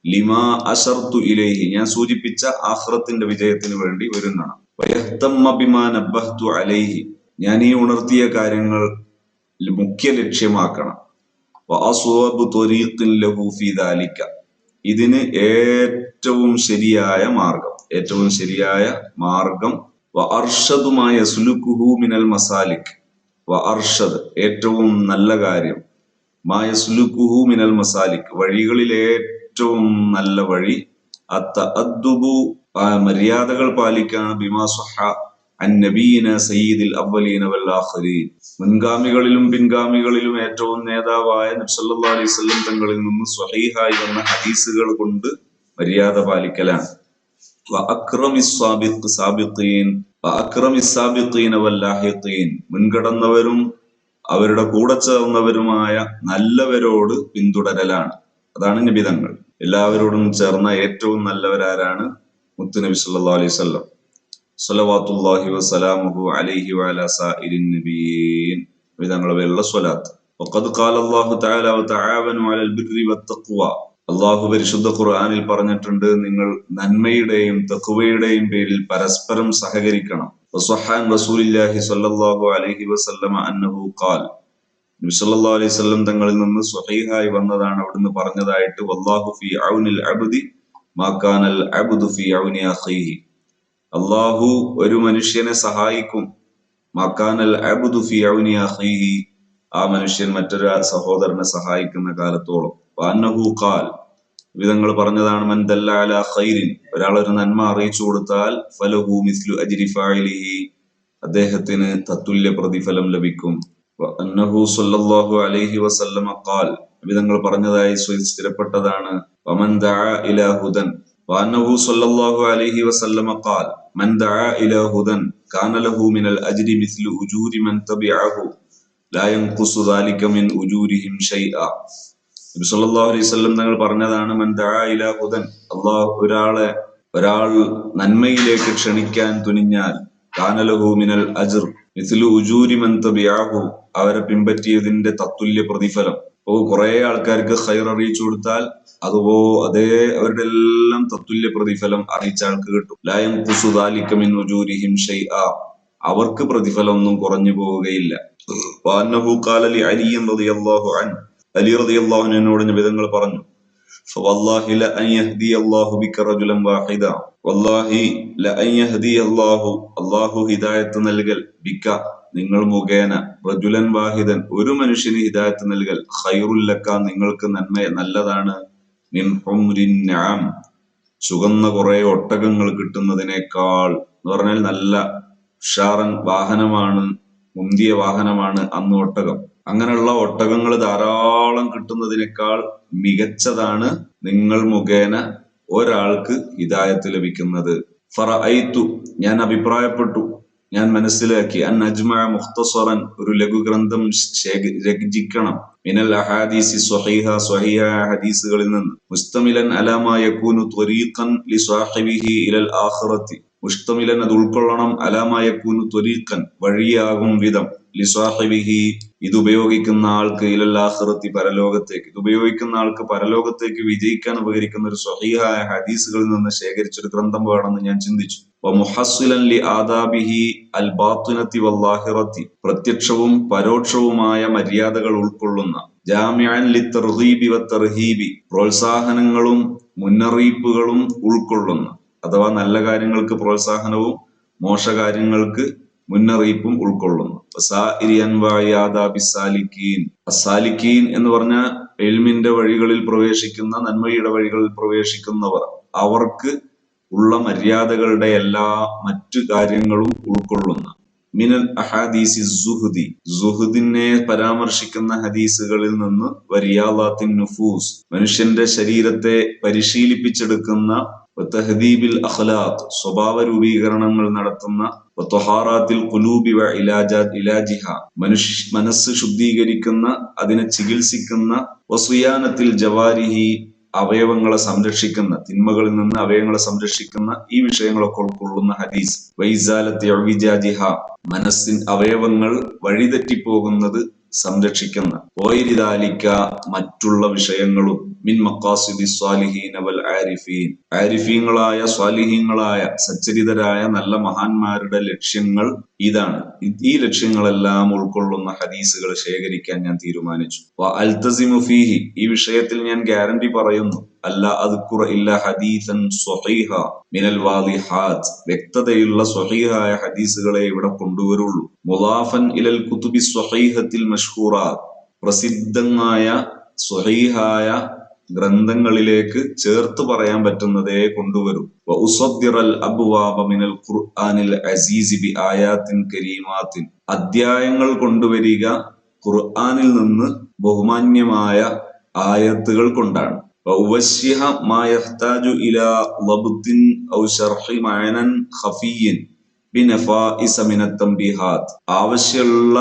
ലിമാ അശർതു ഇലൈഹി, ഞാൻ സൂചിപ്പിച്ച ആഖിറത്തിന്റെ വിജയത്തിന് വേണ്ടി ഒരുങ്ങണം. വയഹ്തമ്മ ബിമാ നബ്ബഹ്തു അലൈഹി, ഞാൻ ഈ ഉണർത്തിയ കാര്യങ്ങൾ മുഖ്യ ലക്ഷ്യമാക്കണം. വഅസ്വബു ത്വരീഖിൻ ലഹു ഫീ ദാലിക, ഇതിന് ഏറ്റവും ശരിയായ മാർഗം. വഅർഷദു മാ യസ്ലുകുഹു മിനൽ മസാലിക്, വഅർഷദ്, ഏറ്റവും നല്ല കാര്യം, മാ യസ്ലുകുഹു മിനൽ മസാലിക്, വഴികളിൽ ഏറ്റവും നല്ല വഴി. അത്തഅദ്ദുബു, മര്യാദകൾ പാലിക്കാണ്. ബിമാ സ്വഹ അൻ നബിയിന സയ്യിദിൽ അവ്വലീന വൽ ആഖിരീൻ, മുൻഗാമികളിലും പിൻഗാമികളിലും ഏറ്റവും നേതാവായ നബി സല്ലല്ലാഹു അലൈഹി വസല്ലം തങ്ങളിൽ നിന്ന് സ്വഹീഹായി വന്ന ഹദീസുകൾ കൊണ്ട് മര്യാദ പാലിക്കലാണ്. വഅക്രമിസ് സാബിഖീൻ വൽ ലാഹിഖീൻ, മുൻകടന്നവരും അവരുടെ കൂടെ ചേർന്നവരുമായ നല്ലവരോട് പിന്തുടരലാണ്. അതാണ് നബിതങ്ങൾ. എല്ലാവരോടും ചേർന്ന ഏറ്റവും നല്ലവരാരാണ്? മുത്തുനബി സല്ലല്ലാഹു അലൈഹി വസല്ലം. സ്വലവാത്തുല്ലാഹി വസലാമുഹു അലൈഹി വഅലാ സായിരിൻ നബിയീൻ, നബിതങ്ങളുടെ പേരുള്ള സ്വലാത്ത്. വഖദ് ഖാല അല്ലാഹു തആല വതആവനു അലൽ ബിർരി വത്തഖ്വ, അല്ലാഹു പരിശുദ്ധ ഖുർആനിൽ പറഞ്ഞിട്ടുണ്ട്, നിങ്ങൾ നന്മയുടെയും തഖ്വയുടെയും പേരിൽ പരസ്പരം സഹകരിക്കണം. വസ്വഹാൻ റസൂലില്ലാഹി സ്വല്ലല്ലാഹു അലൈഹി വസല്ലമ അന്നഹു ഖാൽ, നബി സല്ലല്ലാഹു അലൈഹി വസല്ലം തങ്ങളിൽ നിന്ന് സ്വഹീഹായി വന്നതാണ്, അവിടുന്ന് പറഞ്ഞതായിട്ട്, വല്ലാഹു ഫീ ഔനിൽ അബ്ദി മാ കാനൽ അബ്ദു ഫീ ഔനി അഖീഹി. അല്ലാഹു ഒരു മനുഷ്യനെ സഹായിക്കും. മാ കാനൽ അബ്ദു ഫീ ഔനി അഖീഹി, ആ മനുഷ്യൻ മറ്റൊരു സഹോദരനെ സഹായിക്കുന്ന കാലത്തോളം. വഅന്നഹു ഖാൽ, വിധങ്ങൾ പറഞ്ഞതാണ്, മൻ ദല്ല അലാ ഖൈരിൻ, ഒരാൾ ഒരു നന്മ അറിയിച്ചു കൊടുത്താൽ ഫലഹു മിസ്ലു അജ്രി ഫാഇലിഹി, അദ്ദേഹത്തിന് തത്തുല്യ പ്രതിഫലം ലഭിക്കും. വഅന്നഹു സ്വല്ലല്ലാഹു അലൈഹി വസല്ലമ ഖാൽ, വിധങ്ങൾ പറഞ്ഞതായി സ്ഥിരപ്പെട്ടതാണ്, വമൻ ദഅ ഇലാ ഹുദൻ, വഅന്നഹു സ്വല്ലല്ലാഹു അലൈഹി വസല്ലമ ഖാൽ മൻ ദഅ ഇലാ ഹുദൻ കാന ലഹു മിനൽ അജ്രി മിസ്ലു ഉജൂരി മൻ തബിഅഹു ലാ യൻഖുസു ദാലിക മിൻ ഉജൂരിഹിം ഷൈഅ. നബി സല്ലല്ലാഹു അലൈഹി വസല്ലം തങ്ങൾ പറഞ്ഞതാണ്, മൻ ദഅ ഇലാ ഹുദൻ, ഒരാൾ നന്മയിലേക്ക് ക്ഷണിക്കാൻ തുനിഞ്ഞാൽ, കാന ലഹു മിനൽ അജ്ർ മിസ്ലു ഉജൂരി മൻ തബിഅഹു, അവരെ പിൻപറ്റിയതിന്റെ തത്തുല്യ പ്രതിഫലം. അപ്പോ കുറെ ആൾക്കാർക്ക് ഖൈർ അറിയിച്ചു കൊടുത്താൽ അതേ അവരുടെ എല്ലാം തത്തുല്യ പ്രതിഫലം അറിയിച്ച ആൾക്ക് കിട്ടും. ലാ യൻഖുസു ദാലിക മിൻ ഉജൂരിഹിം ഷൈഅ, അവർക്ക് പ്രതിഫലം ഒന്നും കുറഞ്ഞു പോവുകയില്ല. വഅന്നഹു ഖാല ലി അലി റളിയല്ലാഹു അൻഹു, അലി റളിയല്ലാഹു അൻഹുവിനോട് നബിതങ്ങൾ പറഞ്ഞു, ഫവല്ലാഹി ലഅൻ യഹ്ദിയല്ലാഹു ബിക റജുലൻ വാഹിദ, വല്ലാഹി ലഅൻ യഹ്ദിയല്ലാഹു, അല്ലാഹു ഹിദായത്ത് നൽകൽ, ബിക നിങ്ങൾ മുഖേന, റജുലൻ വാഹിദൻ ഒരു മനുഷ്യന് ഹിദായത്ത് നൽകൽ, ഖൈറുൽ ലക നിങ്ങൾക്ക് നല്ലതാണ്, മിൻ ഹുംരിൻ നഅം ചുവന്ന കുറെ ഒട്ടകങ്ങൾ കിട്ടുന്നതിനേക്കാൾ, എന്ന് പറഞ്ഞാൽ നല്ല ഉഷാറൻ വാഹനമാണ്, മുന്തിയ വാഹനമാണ് അന്ന് ഒട്ടകം. അങ്ങനെയുള്ള ഒട്ടകങ്ങൾ ധാരാളം കിട്ടുന്നതിനേക്കാൾ മികച്ചതാണ് നിങ്ങൾ മുഖേന ഒരാൾക്ക് ഹിദായത്ത് ലഭിക്കുന്നത്. ഫറഅയ്തു, ഞാൻ അഭിപ്രായപ്പെട്ടു, ഞാൻ മനസ്സിലാക്കി, അൻ അജ്മഅ മുഖ്തസറൻ ഒരു ലഘുഗ്രന്ഥം രചിക്കണം, മിനൽ അഹാദീസി സ്വഹീഹ സ്വഹീഹായ ഹദീസുകളിൽ നിന്ന്, മുസ്തമിലൻ അലാ മാ യകൂനു ത്വരീഖൻ ലിസ്വാഹിബിഹി ഇലൽ ആഖിറത്തി, മുസ്തമിലൻ അത് ഉൾക്കൊള്ളണം, അലാ മാ യകൂനു ത്വരീഖൻ വഴിയാകും വിധം, ലിസ്വാഹിബിഹി ഇത് ഉപയോഗിക്കുന്ന ആൾക്ക്, ഇലൽ ആഖിറത്തി പരലോകത്തേക്ക്, ഇത് ഉപയോഗിക്കുന്ന ആൾക്ക് പരലോകത്തേക്ക് വിജയിക്കാൻ ഉപകരിക്കുന്ന ഒരു സ്വഹീഹായ ഹദീസുകളിൽ നിന്ന് ശേഖരിച്ചൊരു ഗ്രന്ഥം വേണമെന്ന് ഞാൻ ചിന്തിച്ചു. വമുഹസ്സിലൻ ലി ആദാബിഹി അൽ ബാത്തിനത്തി വല്ലാഹിറത്തി, പ്രത്യക്ഷവും പരോക്ഷവുമായ മര്യാദകൾ ഉൾക്കൊള്ളുന്ന, ജാമിഅൻ ലിത്തർഗീബി വത്തർഹീബി, പ്രോത്സാഹനങ്ങളും മുന്നറിയിപ്പുകളും ഉൾക്കൊള്ളുന്ന, അഥവാ നല്ല കാര്യങ്ങൾക്ക് പ്രോത്സാഹനവും മോശകാര്യങ്ങൾക്ക് മുന്നറിയിപ്പും ഉൾക്കൊള്ളുന്നു. അസാലിക്കീൻ എന്ന് പറഞ്ഞ ഇൽമിന്റെ വഴികളിൽ പ്രവേശിക്കുന്ന, നന്മയുടെ വഴികളിൽ പ്രവേശിക്കുന്നവർ, അവർക്ക് ഉള്ള മര്യാദകളുടെ എല്ലാ മറ്റു കാര്യങ്ങളും ഉൾക്കൊള്ളുന്ന, മിനൽ അഹാദീസി സുഹുദി സുഹുദിനെ പരാമർശിക്കുന്ന ഹദീസുകളിൽ നിന്ന്, വരിയാദാത്തിൻ നുഫൂസ് മനുഷ്യന്റെ ശരീരത്തെ പരിശീലിപ്പിച്ചെടുക്കുന്ന, വതഹദീബിൽ അഖ്ലാഖ് സ്വഭാവ രൂപീകരണങ്ങൾ നടത്തുന്ന, വതഹാറാത്തിൽ ഖുലൂബി വ ഇലാജിഹ മനസ്സ് ശുദ്ധീകരിക്കുന്ന, അതിനെ ചികിത്സിക്കുന്ന, വസിയാനത്തിൽ ജവാരിഹി അവയവങ്ങളെ സംരക്ഷിക്കുന്ന, തിന്മകളിൽ നിന്ന് അവയവങ്ങളെ സംരക്ഷിക്കുന്ന ഈ വിഷയങ്ങളൊക്കെ ഉൾക്കൊള്ളുന്ന ഹദീസ്. വൈസാലത്തി അവിജാജിഹ അവയവങ്ങൾ വഴിതെറ്റിപ്പോകുന്നത് സംരക്ഷിക്കുന്ന, ഓയിരിദാലിക്ക മറ്റുള്ള വിഷയങ്ങളും, മിൻ മഖാസിദി സ്വാലിഹീന വൽ ആരിഫീൻ ആരിഫീങ്ങളായ സ്വാലിഹീങ്ങളായ സച്ചരിതരായ നല്ല മഹാന്മാരുടെ ലക്ഷ്യങ്ങൾ ഇതാണ്. ഈ ലക്ഷ്യങ്ങളെല്ലാം ഉൾക്കൊള്ളുന്ന ഹദീസുകൾ ശേഖരിക്കാൻ ഞാൻ തീരുമാനിച്ചു. അൽതസിമു ഫീഹി ഈ വിഷയത്തിൽ ഞാൻ ഗ്യാരണ്ടി പറയുന്നു, അല്ല അദ്കുറ ഇല്ല ഹദീസൻ സ്വഹീഹ മിനൽ വാദിഹാത്ത് വ്യക്തതയുള്ള സ്വഹീഹായ ഹദീസുകളെ ഇവിടെ കൊണ്ടുവരുള്ളൂ. മുളാഫൻ ഇലൽ കുതുബി സ്വഹീഹത്തിൽ മഷ്ഹൂറാത്ത് പ്രസിദ്ധമായ സ്വഹീഹായ ഗ്രന്ഥങ്ങളിലേക്ക് ചേർത്ത് പറയാൻ പറ്റുന്നതേ കൊണ്ടുവരും. വഉസദ്ദിറൽ അബ്വാബ മിനൽ ഖുർആനിൽ അസീസി ബി ആയാത്തിൻ കരീമാത്തിൻ അധ്യായങ്ങൾ കൊണ്ടുവരിക ഖുർആനിൽ നിന്ന് ബഹുമാന്യമായ ആയത്തുകൾ കൊണ്ടാണ്. വഉവശ്ശിഹ മാ യഹ്താജു ഇലാ ളബ്തിൻ ഔ ശർഹി മഅനൻ ഖഫിയ്യിൻ ബിനഫാഇസ മിനത് തംബീഹാത്ത് ആവശ്യമുള്ള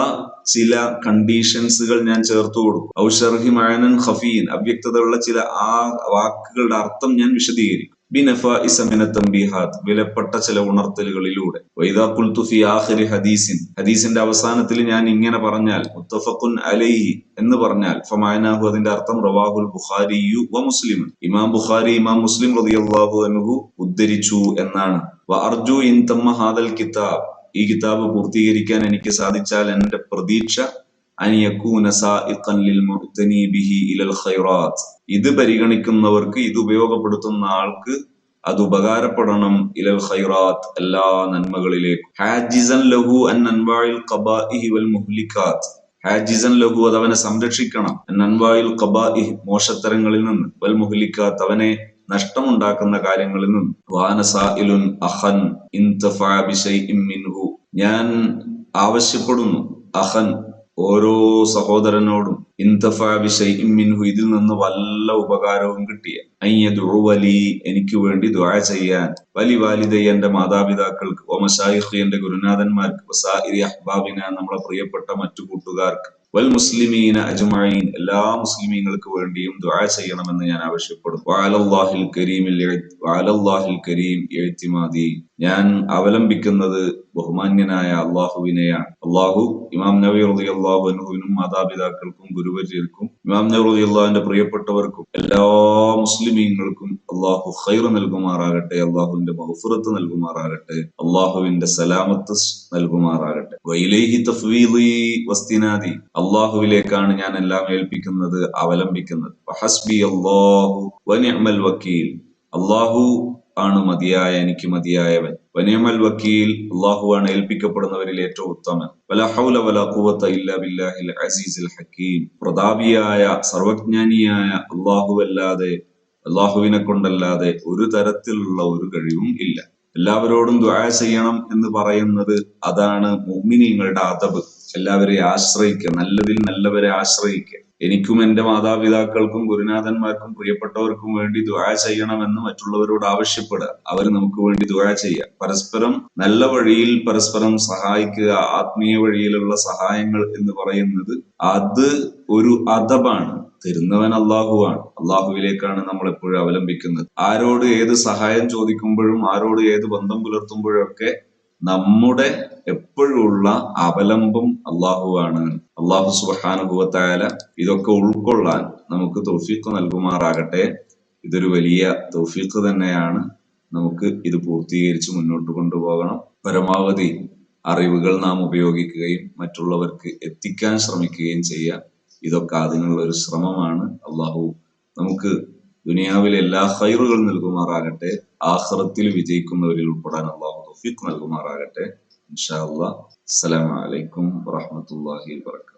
ചില കണ്ടീഷൻസുകൾ ഞാൻ ചേർത്തു കൊടുക്കും. ഔ ശർഹി മഅനൻ ഖഫിയ്യിൻ അവ്യക്തതയുള്ള ചില ആ വാക്കുകളുടെ അർത്ഥം ഞാൻ വിശദീകരിക്കും. ബിനഫാഇസ മിനത് തംബീഹാത്ത് വിലപ്പെട്ട ചില ഉണർത്തലുകളിലൂടെ. വഇദാ ഖുൽതു ഫി ആഖിരി ഹദീസിന്റെ അവസാനത്തിൽ ഞാൻ ഇങ്ങനെ പറഞ്ഞാൽ, മുത്തഫഖുൻ അലൈഹി എന്ന് പറഞ്ഞാൽ, ഫമഅനാഹു അതിന്റെ അർത്ഥം റവാഹുൽ ബുഖാരിയു വ മുസ്ലിം ഇമാം ബുഖാരി ഇമാം മുസ്ലിം റളിയല്ലാഹു അൻഹു ഉദ്ധരിച്ചു എന്നാണ്. വഅർജു ഇൻ തമ്മ ഹാദൽ കിതാബ് ഈ കിതാബ് പൂർത്തീകരിക്കാൻ എനിക്ക് സാധിച്ചാൽ എന്റെ പ്രതീക്ഷ അൻ യകൂന സായിഖൻ ലിൽ മുഅ്തനി ബിഹി ഇലൽ ഖൈറാത്ത്. ഇത് പരിഗണിക്കുന്നവർക്ക്, ഇത് ഉപയോഗപ്പെടുത്തുന്ന ആൾക്ക് അത് ഉപകാരപ്പെടണം. ഇലൽ ഖൈറാത്ത്, എല്ലാ നന്മകളിലേക്കും. ഹാജിസൻ ലഹു അൻ അൻവാഇൽ ഖബാഇഹി വൽ മുഹ്ലികാത്ത്. ഹാജിസൻ ലഹു, അത് അവനെ സംരക്ഷിക്കണം. അൻ അൻവാഇൽ ഖബാഇഹ്, മോശത്തരങ്ങളിൽ നിന്ന്. വൽ മുഹ്ലികാത്ത്, അവനെ നഷ്ടമുണ്ടാക്കുന്ന കാര്യങ്ങളിൽ നിന്ന്. വാന സായിലുൻ അഖൻ ഇൻതഫഅ ബിശൈഇൻ മിൻഹു. ഞാൻ ആവശ്യപ്പെടുന്നു, അഖൻ ഓരോ സഹോദരനോടും, ഇൻതഫഅ ബിശൈഇൻ മിൻഹു, ഇതിൽ നിന്ന് വല്ല ഉപകാരവും കിട്ടിയ, അൻ യദ്ഉവ ലീ, എനിക്ക് വേണ്ടി ദുആ ചെയ്യാൻ, വലി വാലിദയ, എന്റെ മാതാപിതാക്കൾക്ക്, വമശായിഖി, എന്റെ ഗുരുനാഥന്മാർക്ക്, വസായിരി അഹ്ബാബിന, നമ്മളെ പ്രിയപ്പെട്ട മറ്റു കൂട്ടുകാർക്ക്, വൽ മുസ്ലിമീന അജ്മഈൻ, എല്ലാ മുസ്ലിമീങ്ങൾക്ക് വേണ്ടിയും ദുആ ചെയ്യണമെന്ന് ഞാൻ ആവശ്യപ്പെടും. വഅലല്ലാഹിൽ കരീം ഇഅ്തിമാദി, ഞാൻ അവലംബിക്കുന്നത് ബഹുമാന്യനായ അള്ളാഹുവിനെയാണ്. അള്ളാഹു ഇമാം നവവി റളിയല്ലാഹു അൻഹുവിനും മാതാപിതാക്കൾക്കും ഗുരുവര്യർക്കും ഇമാം നവവി റളിയല്ലാഹുവിന്റെ പ്രിയപ്പെട്ടവർക്കും എല്ലാ മുസ്ലിമീങ്ങൾക്കും അള്ളാഹു ഖൈർ നൽകുമാറാകട്ടെ, അള്ളാഹുവിന്റെ മഗ്ഫിറത്ത് നൽകുമാറാകട്ടെ, അള്ളാഹുവിന്റെ സലാമത്ത് നൽകുമാറാകട്ടെ. വഇലൈഹി തഫ്വീദി വസ്തിനാദി, അള്ളാഹുവിലേക്കാണ് ഞാൻ എല്ലാം ഏൽപ്പിക്കുന്നത്, അവലംബിക്കുന്നത്. വഹസ്ബി അല്ലാഹു വനിഅമൽ വക്കീൽ, അള്ളാഹു ആണ് മതിയായ, എനിക്ക് മതിയായവൻ. വനിഅമൽ വക്കീൽ, അള്ളാഹു ആണ് ഏൽപ്പിക്കപ്പെടുന്നവരിൽ ഏറ്റവും ഉത്തമൻ. വലാ ഹൗല വലാ ഖുവത ഇല്ലാ ബില്ലാഹിൽ അസീസിൽ ഹക്കീം, പ്രതാപിയായ സർവജ്ഞാനിയായ അല്ലാഹുവല്ലാതെ, അള്ളാഹുവിനെ കൊണ്ടല്ലാതെ ഒരു തരത്തിലുള്ള ഒരു കഴിവും ഇല്ല. എല്ലാവരോടും ദുആ ചെയ്യണം എന്ന് പറയുന്നത് അതാണ് മുഅ്മിനീങ്ങളുടെ അദബ്. എല്ലാവരെയും ആശ്രയിക്കുക, നല്ലതിൽ നല്ലവരെ ആശ്രയിക്കുക. എനിക്കും എന്റെ മാതാപിതാക്കൾക്കും ഗുരുനാഥന്മാർക്കും പ്രിയപ്പെട്ടവർക്കും വേണ്ടി ദുആ ചെയ്യണമെന്ന് മറ്റുള്ളവരോട് ആവശ്യപ്പെടുക. അവർ നമുക്ക് വേണ്ടി ദുആ ചെയ്യുക. പരസ്പരം നല്ല വഴിയിൽ പരസ്പരം സഹായിക്കുക. ആത്മീയ വഴിയിലുള്ള സഹായങ്ങൾ എന്ന് പറയുന്നത് അത് ഒരു അദബാണ്. തരുന്നവൻ അള്ളാഹുവാണ്. അള്ളാഹുവിലേക്കാണ് നമ്മൾ എപ്പോഴും അവലംബിക്കുന്നത്. ആരോട് ഏത് സഹായം ചോദിക്കുമ്പോഴും, ആരോട് ഏത് ബന്ധം പുലർത്തുമ്പോഴൊക്കെ നമ്മുടെ എപ്പോഴുള്ള അവലംബം അള്ളാഹുവാണ്. അള്ളാഹു സുബ്ഹാനഹു വ തആല ഇതൊക്കെ ഉൾക്കൊള്ളാൻ നമുക്ക് തൗഫീഖ് നൽകുമാറാകട്ടെ. ഇതൊരു വലിയ തൗഫീഖ് തന്നെയാണ്. നമുക്ക് ഇത് പൂർത്തീകരിച്ച് മുന്നോട്ട് കൊണ്ടുപോകണം. പരമാവധി അറിവുകൾ നാം ഉപയോഗിക്കുകയും മറ്റുള്ളവർക്ക് എത്തിക്കാൻ ശ്രമിക്കുകയും ചെയ്യാം. ഇതൊക്കെ അതിനുള്ള ഒരു ശ്രമമാണ്. അള്ളാഹു നമുക്ക് ദുനിയാവിലെ എല്ലാ ഖൈറുകൾ നൽകുമാറാകട്ടെ. ആഖിറത്തിൽ വിജയിക്കുന്നവരിൽ ഉൾപ്പെടാൻ അള്ളാഹു തൗഫീഖ് നൽകുമാറാകട്ടെ. ഇൻഷാ അല്ലാഹ്. അസ്സലാമു അലൈക്കും വറഹ്മത്തുള്ളാഹി വബറകാതുഹു.